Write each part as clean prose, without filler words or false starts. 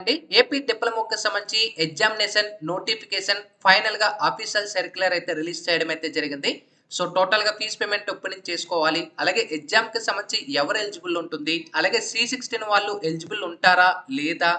అండి ఏపీ డిప్లొమాకి సంబంధించి examination notification final గా ఆఫీషియల్ సర్క్యులర్ అయితే రిలీజ్ చేయడం అయితే జరిగింది. సో టోటల్ గా ఫీజ్ పేమెంట్ ఎప్పటి నుంచి చేసుకోవాలి, అలాగే ఎగ్జామ్ కి సంబంధించి ఎవరు ఎలిజిబుల్ ఉంటుంది, అలాగే C16 వాళ్ళు ఎలిజిబుల్ ఉంటారా లేదా,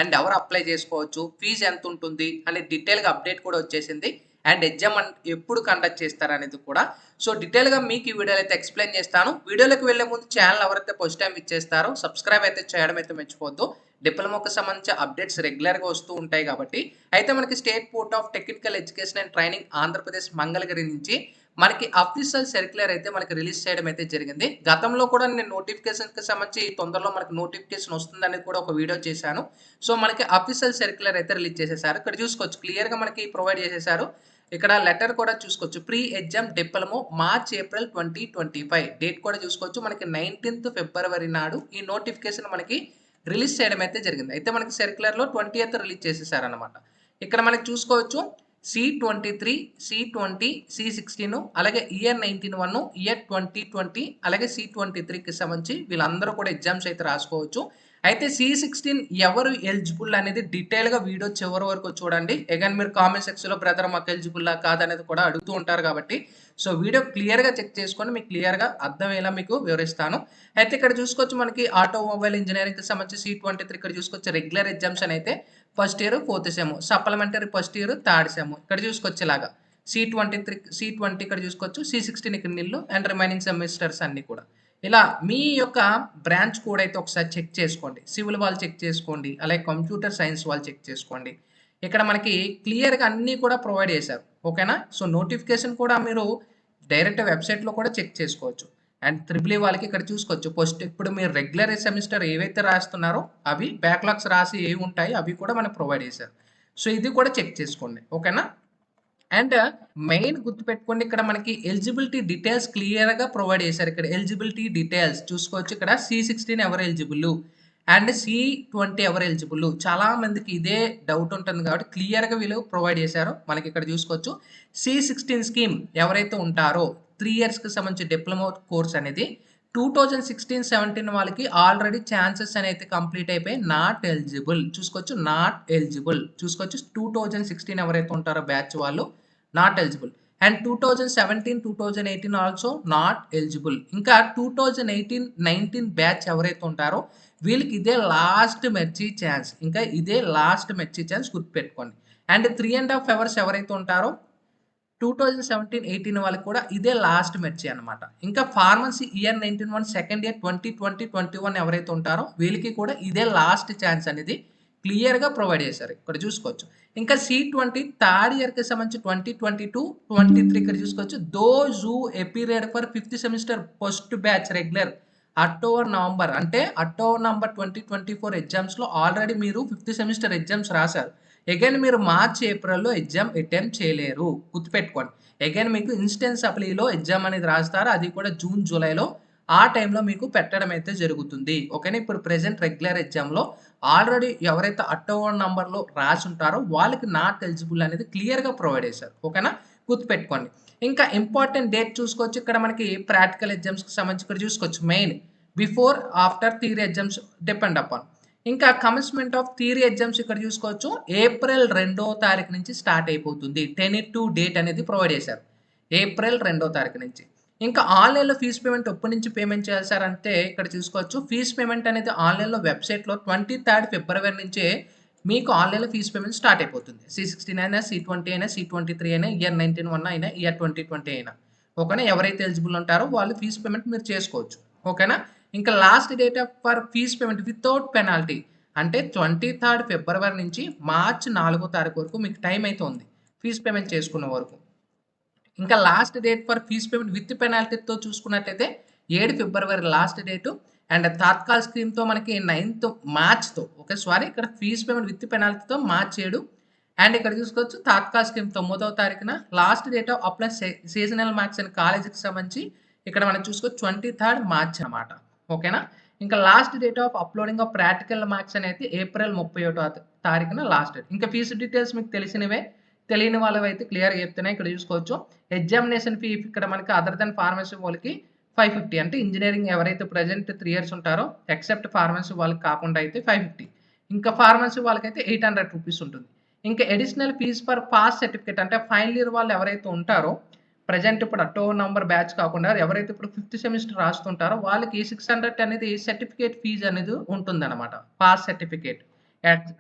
అండ్ ఎవరు అప్లై చేసుకోవచ్చు, ఫీజు ఎంత ఉంటుంది అనే డీటెయిల్ గా అప్డేట్ కూడా వచ్చేసింది. అండ్ ఎగ్జామ్ ఎప్పుడు కండక్ట్ చేస్తారు అనేది కూడా సో డీటెయిల్ గా మీకు ఈ వీడియోలో అయితే ఎక్స్ప్లెయిన్ చేస్తాను. వీడియోలోకి వెళ్లే ముందు ఛానల్ ఎవరైతే ఫస్ట్ టైం ఇచ్చేస్తారో సబ్స్క్రైబ్ అయితే చేయడం అయితే మర్చిపోవద్దు. డిప్లొమాకి సంబంధించి అప్డేట్స్ రెగ్యులర్గా వస్తూ ఉంటాయి కాబట్టి అయితే మనకి state board of technical education and training Andhra Pradesh Mangalagiri నుంచి మనకి అఫీషియల్ సర్క్యులర్ అయితే మనకి రిలీజ్ చేయడం అయితే జరిగింది. గతంలో కూడా నేను నోటిఫికేషన్కి సంబంధించి తొందరలో మనకి నోటిఫికేషన్ వస్తుందని కూడా ఒక వీడియో చేశాను. సో మనకి అఫీషియల్ సర్క్యులర్ అయితే రిలీజ్ చేసేసారు. ఇక్కడ చూసుకోవచ్చు క్లియర్గా మనకి ప్రొవైడ్ చేసేసారు. ఇక్కడ లెటర్ కూడా చూసుకోవచ్చు, pre exam diploma March April 2025 date కూడా చూసుకోవచ్చు. మనకి 19th ఫిబ్రవరి నాడు ఈ నోటిఫికేషన్ మనకి రిలీజ్ చేయడం అయితే జరిగింది. అయితే మనకి సర్క్యులర్లో 20th రిలీజ్ చేసేసారనమాట. ఇక్కడ మనకి చూసుకోవచ్చు C23, C20, C16 అలాగే ఇయర్ 19 ఇయర్ 2020 అలాగే C23కి సంబంధించి వీళ్ళందరూ కూడా ఎగ్జామ్స్ అయితే రాసుకోవచ్చు. అయితే C16 ఎవరు ఎలిజిబుల్ అనేది డీటెయిల్గా వీడియో చివరి వరకు చూడండి. అగైన్ మీరు కామెంట్ సెక్షన్లో బ్రదర్ మాకు ఎలిజిబుల్లా కాదనేది కూడా అడుగుతూ ఉంటారు కాబట్టి సో వీడియో క్లియర్గా చెక్ చేసుకొని మీకు క్లియర్గా అర్థమయ్యేలా మీకు వివరిస్తాను. అయితే ఇక్కడ చూసుకోవచ్చు మనకి ఆటోమొబైల్ ఇంజనీరింగ్కి సంబంధించి C23 ఇక్కడ చూసుకోవచ్చు రెగ్యులర్ ఎగ్జామ్స్ అని అయితే first year 4th sem, supplementary first year 3rd sem ఇక్కడ చూసుకోవచ్చు. ఇలాగా C20 ఇక్కడ చూసుకోవచ్చు, C16 ఇక్కడ నిల్లు అండ్ రిమైనింగ్ సెమిస్టర్స్ అన్ని కూడా ఇలా మీ యొక్క బ్రాంచ్ కోడ్ అయితే ఒకసారి చెక్ చేసుకోండి. సివిల్ వాళ్ళు చెక్ చేసుకోండి, అలాగే కంప్యూటర్ సైన్స్ వాళ్ళు చెక్ చేసుకోండి. ఇక్కడ మనకి క్లియర్గా అన్నీ కూడా ప్రొవైడ్ చేశారు. ఓకేనా. సో నోటిఫికేషన్ కూడా మీరు డైరెక్ట్ వెబ్సైట్లో కూడా చెక్ చేసుకోవచ్చు. అండ్ త్రిబుల్ వాళ్ళకి ఇక్కడ చూసుకోవచ్చు పోస్ట్ ఇప్పుడు మీరు రెగ్యులర్ సెమిస్టర్ ఏవైతే రాస్తున్నారో అవి బ్యాక్లాగ్స్ రాసి ఏవి ఉంటాయి అవి కూడా మనకు ప్రొవైడ్ చేశారు. సో ఇది కూడా చెక్ చేసుకోండి. ఓకేనా. అండ్ మెయిన్ గుర్తుపెట్టుకోండి, ఇక్కడ మనకి ఎలిజిబిలిటీ డీటెయిల్స్ క్లియర్గా ప్రొవైడ్ చేశారు. ఇక్కడ ఎలిజిబిలిటీ డీటెయిల్స్ చూసుకోవచ్చు. ఇక్కడ C16 ఎవరు ఎలిజిబుల్ అండ్ C20 ఎవరు ఎలిజిబుల్, చాలా మందికి ఇదే డౌట్ ఉంటుంది కాబట్టి క్లియర్గా వీళ్ళు ప్రొవైడ్ చేశారు. మనకి ఇక్కడ చూసుకోవచ్చు C16 స్కీమ్ ఎవరైతే ఉంటారో 3 ఇయర్స్కి సంబంధించి డిప్లొమా కోర్స్ అనేది 2016-17 వాళ్ళకి ఆల్రెడీ ఛాన్సెస్ అనేది కంప్లీట్ అయిపోయి నాట్ ఎలిజిబుల్ చూసుకోవచ్చు. నాట్ ఎలిజిబుల్ చూసుకోవచ్చు. 2016 ఎవరైతే ఉంటారో బ్యాచ్ వాళ్ళు not eligible. And 2017-2018 also not eligible. ఇంకా 2018-19 బ్యాచ్ ఎవరైతే ఉంటారో వీళ్ళకి ఇదే లాస్ట్ మెర్చీ ఛాన్స్, ఇంకా ఇదే లాస్ట్ మెర్చీ ఛాన్స్ గుర్తుపెట్టుకోండి. అండ్ 3.5 అవర్స్ ఎవరైతే ఉంటారో 2017-18 వాళ్ళకి కూడా ఇదే లాస్ట్ మెర్చీ అనమాట. ఇంకా ఫార్మసీ ఇయర్ 19 సెకండ్ ఇయర్ 2020-21 ఎవరైతే ఉంటారో వీళ్ళకి కూడా ఇదే లాస్ట్ ఛాన్స్ అనేది క్లియర్గా ప్రొవైడ్ చేశారు. ఇక్కడ చూసుకోవచ్చు. ఇంకా C20 థర్డ్ ఇయర్కి సంబంధించి 2022-23 ఇక్కడ చూసుకోవచ్చు. Those who appeared for 5th semester first batch regular October November అంటే అక్టోబర్ నవంబర్ 2024 ఎగ్జామ్స్లో ఆల్రెడీ మీరు 5th సెమిస్టర్ ఎగ్జామ్స్ రాశారు. అగైన్ మీరు మార్చ్ ఏప్రిల్లో ఎగ్జామ్ అటెంప్ట్ చేయలేరు గుర్తుపెట్టుకోండి. అగైన్ మీకు ఇన్స్టెన్స్ అప్లీలో ఎగ్జామ్ అనేది రాస్తారు, అది కూడా జూన్ జూలైలో ఆ టైంలో మీకు పెట్టడం అయితే జరుగుతుంది. ఓకేనా. ఇప్పుడు ప్రెసెంట్ రెగ్యులర్ ఎగ్జామ్లో ఆల్రెడీ ఎవరైతే అక్టోబర్ నంబర్లో రాసి ఉంటారో వాళ్ళకి నాట్ ఎలిజిబుల్ అనేది క్లియర్గా ప్రొవైడ్ చేశారు. ఓకేనా గుర్తుపెట్టుకోండి. ఇంకా ఇంపార్టెంట్ డేట్ చూసుకోవచ్చు. ఇక్కడ మనకి ప్రాక్టికల్ ఎగ్జామ్స్కి సంబంధించి ఇక్కడ చూసుకోవచ్చు. Main before after theory exams depend upon. ఇంకా కమిట్మెంట్ ఆఫ్ థియరీ ఎగ్జామ్స్ ఇక్కడ చూసుకోవచ్చు ఏప్రిల్ 2వ తారీఖు నుంచి స్టార్ట్ అయిపోతుంది. 10-2 డేట్ అనేది ప్రొవైడ్ చేశారు ఏప్రిల్ 2వ తారీఖు నుంచి. ఇంకా ఆన్లైన్లో ఫీజు పేమెంట్ ఎప్పటి నుంచి పేమెంట్ చేశారంటే ఇక్కడ చూసుకోవచ్చు ఫీజు పేమెంట్ అనేది ఆన్లైన్లో వెబ్సైట్లో 23rd ఫిబ్రవరి నుంచే మీకు ఆన్లైన్లో ఫీజు పేమెంట్ స్టార్ట్ అయిపోతుంది. C16 అయినా C20 అయినా C23 అయినా ఇయర్ 19 అయినా ఇయర్ 2020 అయినా. ఓకేనా. ఎవరైతే ఎలిజిబుల్ ఉంటారో వాళ్ళు ఫీజు పేమెంట్ మీరు చేసుకోవచ్చు. ఓకేనా. ఇంకా last date of for fees payment without penalty అంటే 23rd ఫిబ్రవరి నుంచి మార్చ్ 4వ తారీఖు వరకు మీకు టైం అయితే ఉంది ఫీజ్ పేమెంట్ చేసుకున్న వరకు. ఇంకా last date for fees payment with పెనాల్టీతో చూసుకున్నట్లయితే 7 February last date. And Tatkal స్కీమ్తో మనకి 9th మార్చ్తో ఇక్కడ ఫీజ్ పేమెంట్ విత్ పెనాల్టీతో మార్చ్ 7. అండ్ ఇక్కడ చూసుకోవచ్చు తాత్కాల్ స్కీమ్ 9వ తారీఖున last date of apply sessional marks and కాలేజీకి సంబంధించి ఇక్కడ మనం చూసుకోవచ్చు 23rd మార్చ్ అనమాట. ఓకేనా. ఇంకా last date of uploading of practical marks అనేది ఏప్రిల్ 31వ తారీఖున లాస్ట్ డేట్. ఇంకా ఫీజు డీటెయిల్స్ మీకు తెలిసినవే, తెలియని వాళ్ళవి అయితే క్లియర్గా చెప్తున్నాయి. ఇక్కడ చూసుకోవచ్చు ఎగ్జామినేషన్ ఫీ ఇక్కడ మనకి అదర్ దెన్ ఫార్మసీ వాళ్ళకి 550 అంటే ఇంజనీరింగ్ ఎవరైతే ప్రజెంట్ 3 ఇయర్స్ ఉంటారో ఎక్సెప్ట్ ఫార్మసీ వాళ్ళకి కాకుండా అయితే 550. ఇంకా ఫార్మసీ వాళ్ళకైతే 800 రూపీస్ ఉంటుంది. ఇంకా additional fees for pass certificate అంటే ఫైనల్ ఇయర్ వాళ్ళు ఎవరైతే ఉంటారో ప్రెజెంట్ ఇప్పుడు అటో నంబర్ బ్యాచ్ కాకుండా ఎవరైతే ఇప్పుడు ఫిఫ్త్ సెమిస్టర్ రాస్తుంటారో వాళ్ళకి 600 అనేది సర్టిఫికేట్ ఫీజ్ అనేది ఉంటుందన్నమాట. పాస్ సర్టిఫికేట్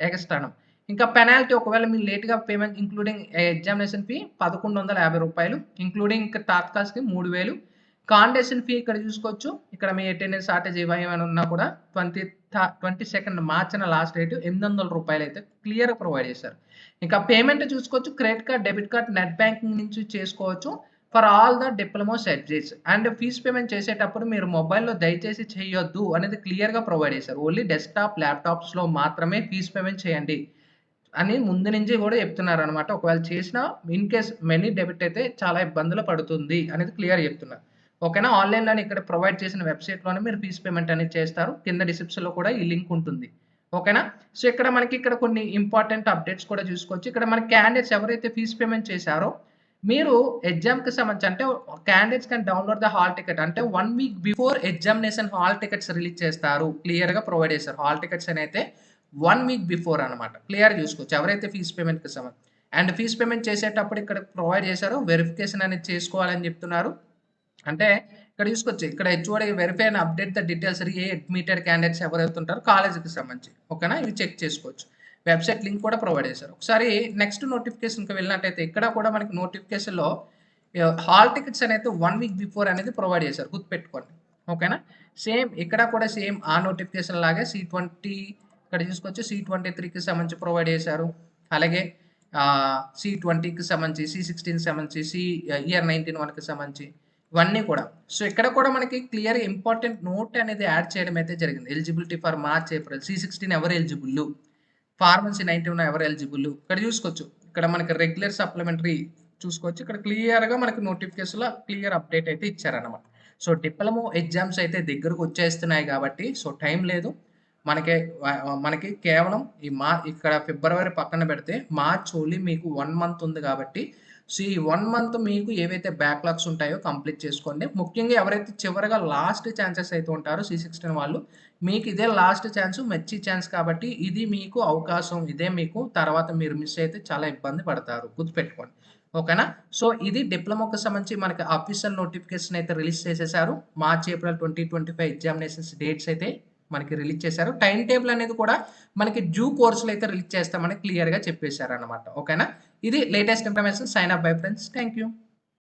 ఎక్స్ట్రాను. ఇంకా పెనాల్టీ ఒకవేళ మీరు లేట్‌గా పేమెంట్ ఇంక్లూడింగ్ ఎగ్జామినేషన్ ఫీ రూ. 1150 ఇంక్లూడింగ్ ఇంకా తాత్కాల్స్‌కి 3000 కాండేషన్ ఫీ ఇక్కడ చూసుకోవచ్చు. ఇక్కడ మీ అటెండెన్స్ షార్టేజ్ ఏమైనా ఉన్నా కూడా 22 మార్చిన లాస్ట్ డేట్ రూ. 800 అయితే క్లియర్‌గా ప్రొవైడ్ చేశారు. ఇంకా పేమెంట్ చూసుకోవచ్చు. Credit card, debit card, net banking నుంచి చేసుకోవచ్చు. For all the diploma subjects and fees payment చేసేటప్పుడు మీరు మొబైల్‌లో దయచేసి చేయొద్దు అనేది క్లియర్‌గా ప్రొవైడ్ చేశారు. ఓన్లీ డెస్క్‌టాప్, ల్యాప్‌టాప్స్‌లో మాత్రమే ఫీజ్ పేమెంట్ చేయండి అని ముందు నుంచి కూడా చెప్తున్నారనమాట. ఒకవేళ చేసినా ఇన్ కేస్ మనీ డెబిట్ అయితే చాలా ఇబ్బందులు పడుతుంది అనేది క్లియర్ చెప్తున్నారు. ఓకేనా? ఆన్‌లైన్‌లోనే ఇక్కడ ప్రొవైడ్ చేసిన వెబ్‌సైట్‌లోనే మీరు ఫీజ్ పేమెంట్ అనేది చేస్తారు. కింద డిస్క్రిప్షన్‌లో కూడా ఈ లింక్ ఉంటుంది. ఓకేనా? సో, ఇక్కడ మనకి ఇక్కడ కొన్ని ఇంపార్టెంట్ అప్డేట్స్ కూడా చూసుకోవచ్చు. ఇక్కడ మన క్యాండిడేట్స్ ఎవరైతే ఫీజ్ పేమెంట్ చేశారో మీరు ఎగ్జామ్‌కి సంబంధించి అంటే candidates can download the hall ticket అంటే 1 week before examination hall tickets release చేస్తారు. క్లియర్‌గా ప్రొవైడ్ చేశారు. హాల్ టికెట్స్ అనైతే 1 వీక్ బిఫోర్ అనమాట. క్లియర్‌గా చూసుకోవచ్చు. ఎవరైతే ఫీజ్ పేమెంట్‌కి సంబంధించి అండ్ ఫీజ్ పేమెంట్ చేసేటప్పుడు ఇక్కడ ప్రొవైడ్ చేశారు. వెరిఫికేషన్ అనేది చేసుకోవాలని చెప్తున్నారు. అంటే ఇక్కడ చూసుకోవచ్చు. ఇక్కడ HOD verify and update the details admitted candidates ఎవరైతే ఉంటారో కాలేజీకి సంబంధించి. ఓకేనా? ఇవి చెక్ చేసుకోవచ్చు. వెబ్‌సైట్ లింక్ కూడా ప్రొవైడ్ చేశారు. ఒకసారి నెక్స్ట్ నోటిఫికేషన్‌కి వెళ్ళినట్టయితే ఇక్కడ కూడా మనకి నోటిఫికేషన్‌లో హాల్ టికెట్స్ అనేది 1 వీక్ బిఫోర్ అనేది ప్రొవైడ్ చేశారు. గుర్తుపెట్టుకోండి. ఓకేనా? సేమ్ ఇక్కడ కూడా సేమ్ ఆ నోటిఫికేషన్ లాగే C20 ఇక్కడ చూసుకోవచ్చు. C23కి సంబంధించి ప్రొవైడ్ చేశారు. అలాగే C20కి సంబంధించి, C16కి సంబంధించి, ఇయర్ 19 సంబంధించి ఇవన్నీ కూడా. సో, ఇక్కడ కూడా మనకి క్లియర్‌గా ఇంపార్టెంట్ నోట్ అనేది యాడ్ చేయడం అయితే జరిగింది. Eligibility for March, April. C16 ఎవరు ఎలిజిబుల్? ఫార్మసీ 91 ఎవరు ఎలిజిబుల్? ఇక్కడ చూసుకోవచ్చు. ఇక్కడ మనకి రెగ్యులర్ సప్లిమెంటరీ చూసుకోవచ్చు. ఇక్కడ క్లియర్‌గా మనకి నోటిఫికేషన్‌లో క్లియర్ అప్డేట్ అయితే ఇచ్చారన్నమాట. సో, డిప్లొమా ఎగ్జామ్స్ అయితే దగ్గరకు వచ్చేస్తున్నాయి కాబట్టి సో, టైం లేదు. మనకి కేవలం ఇక్కడ ఫిబ్రవరి పక్కన పెడితే మార్చ్ ఓన్లీ మీకు 1 మంత్ ఉంది కాబట్టి సో, ఈ 1 మంత్ మీకు ఏవైతే బ్యాక్‌లాగ్స్ ఉంటాయో కంప్లీట్ చేసుకోండి. ముఖ్యంగా ఎవరైతే చివరగా లాస్ట్ ఛాన్సెస్ అయితే ఉంటారో C16 వాళ్ళు మీకు ఇదే లాస్ట్ ఛాన్స్, మెర్సీ ఛాన్స్ కాబట్టి ఇది మీకు అవకాశం. ఇదే మీకు తర్వాత మీరు మిస్ అయితే చాలా ఇబ్బంది పడతారు. గుర్తుపెట్టుకోండి. ఓకేనా? సో, ఇది డిప్లొమాకి సంబంధించి మనకి అఫీషియల్ నోటిఫికేషన్ అయితే రిలీజ్ చేసేసారు. మార్చ్, ఏప్రిల్ 2025 ఎగ్జామినేషన్స్ డేట్స్ అయితే మనకి రిలీజ్ చేశారు. టైమ్ టేబుల్ అనేది కూడా మనకి డ్యూ కోర్స్‌లో అయితే రిలీజ్ చేస్తామని క్లియర్‌గా చెప్పేసారన్నమాట. ఓకేనా? ఇది latest information. Sign up bye friends. Thank you.